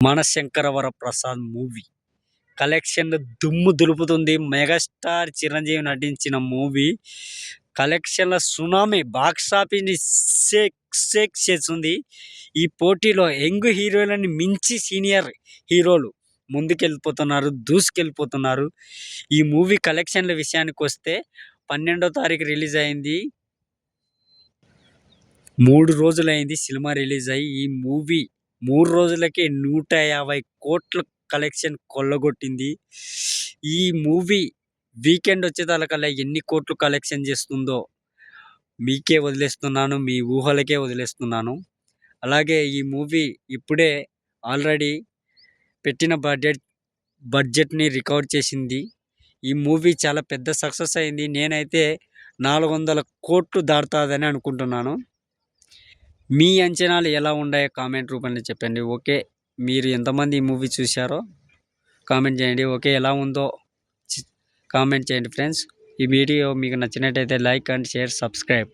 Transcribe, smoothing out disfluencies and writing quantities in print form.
మన Shankaravara Prasad movie collection దుమ్ము దులుపుతుంది. Megastar Chiranjeevi నటించిన మూవీ కలెక్షన్ల సునామీ బాక్స్ ఆఫీస్ని షేక్ చేస్తుంది. ఈ పోటీలో యంగ్ హీరోలని మించి సీనియర్ హీరోలు ముందుకెళ్ళిపోతున్నారు, దూసుకెళ్ళిపోతున్నారు. ఈ మూవీ కలెక్షన్ల విషయానికి వస్తే 12వ తారీఖు రిలీజ్ అయింది. 3 రోజులైంది సినిమా రిలీజ్ అయ్యి. ఈ మూవీ 3 రోజులకే 150 కోట్ల కలెక్షన్ కొల్లగొట్టింది. ఈ మూవీ వీకెండ్ వచ్చేదానికల్లా ఎన్ని కోట్లు కలెక్షన్ చేస్తుందో మీకే వదిలేస్తున్నాను, మీ ఊహలకే వదిలేస్తున్నాను. అలాగే ఈ మూవీ ఇప్పుడే ఆల్రెడీ పెట్టిన బడ్జెట్ని రికవర్ చేసింది. ఈ మూవీ చాలా పెద్ద సక్సెస్ అయింది. నేనైతే 400 కోట్లు దాటుతుందని అనుకుంటున్నాను. మీ అంచనాలు ఎలా ఉన్నాయో కామెంట్ రూపంలో చెప్పండి. ఓకే, మీరు ఎంతమంది ఈ మూవీ చూశారో కామెంట్ చేయండి. ఓకే, ఎలా ఉందో కామెంట్ చేయండి ఫ్రెండ్స్. ఈ వీడియో మీకు నచ్చినట్టయితే లైక్ అండ్ షేర్, సబ్స్క్రైబ్.